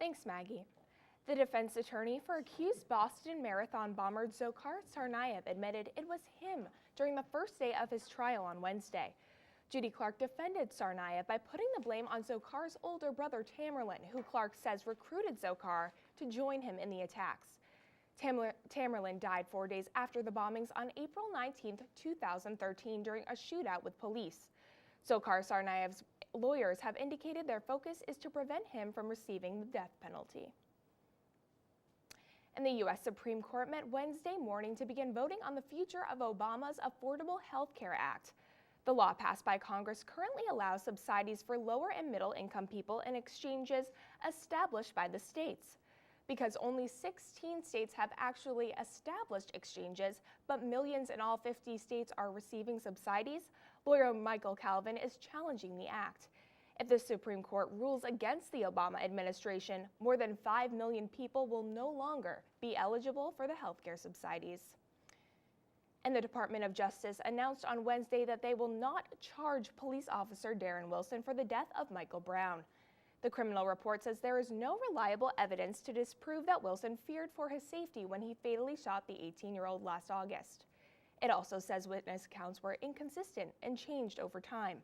Thanks, Maggie. The defense attorney for accused Boston Marathon bomber Dzhokhar Tsarnaev admitted it was him during the first day of his trial on Wednesday. Judy Clark defended Tsarnaev by putting the blame on Dzhokhar's older brother Tamerlan, who Clark says recruited Dzhokhar to join him in the attacks. Tamerlan died 4 days after the bombings on April 19, 2013 during a shootout with police. Dzhokhar Tsarnaev's lawyers have indicated their focus is to prevent him from receiving the death penalty. And the U.S. Supreme Court met Wednesday morning to begin voting on the future of Obama's Affordable Health Care Act. The law passed by Congress currently allows subsidies for lower and middle income people in exchanges established by the states. Because only 16 states have actually established exchanges, but millions in all 50 states are receiving subsidies, lawyer Michael Calvin is challenging the act. If the Supreme Court rules against the Obama administration, more than 5 million people will no longer be eligible for the healthcare subsidies. And the Department of Justice announced on Wednesday that they will not charge police officer Darren Wilson for the death of Michael Brown. The criminal report says there is no reliable evidence to disprove that Wilson feared for his safety when he fatally shot the 18-year-old last August. It also says witness accounts were inconsistent and changed over time.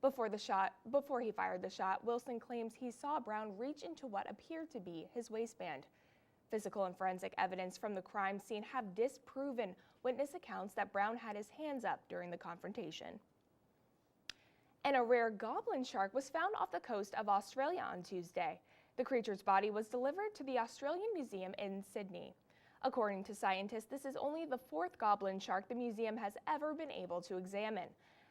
Before he fired the shot, Wilson claims he saw Brown reach into what appeared to be his waistband. Physical and forensic evidence from the crime scene have disproven witness accounts that Brown had his hands up during the confrontation. And a rare goblin shark was found off the coast of Australia on Tuesday. The creature's body was delivered to the Australian Museum in Sydney. According to scientists, this is only the fourth goblin shark the museum has ever been able to examine.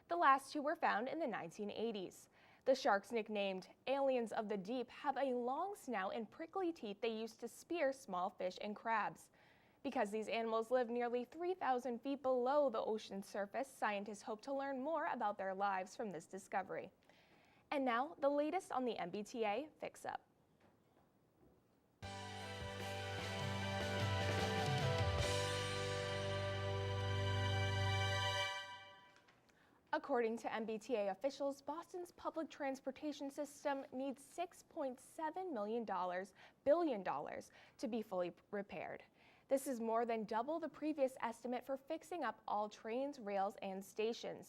The last two were found in the 1980s. The sharks, nicknamed aliens of the deep, have a long snout and prickly teeth they use to spear small fish and crabs. Because these animals live nearly 3,000 feet below the ocean's surface, scientists hope to learn more about their lives from this discovery. And now, the latest on the MBTA Fix-Up. According to MBTA officials, Boston's public transportation system needs $6.7 billion to be fully repaired. This is more than double the previous estimate for fixing up all trains, rails, and stations.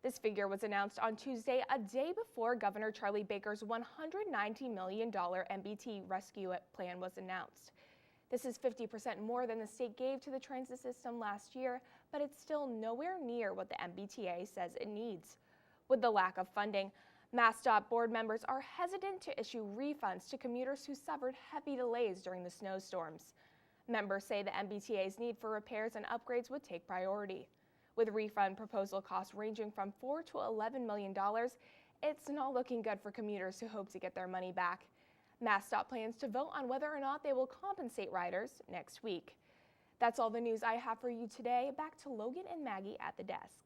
This figure was announced on Tuesday, a day before Governor Charlie Baker's $190 million MBTA rescue plan was announced. This is 50% more than the state gave to the transit system last year, but it's still nowhere near what the MBTA says it needs. With the lack of funding, MassDOT board members are hesitant to issue refunds to commuters who suffered heavy delays during the snowstorms. Members say the MBTA's need for repairs and upgrades would take priority. With refund proposal costs ranging from $4 to $11 million, it's not looking good for commuters who hope to get their money back. MassDOT plans to vote on whether or not they will compensate riders next week. That's all the news I have for you today. Back to Logan and Maggie at the desk.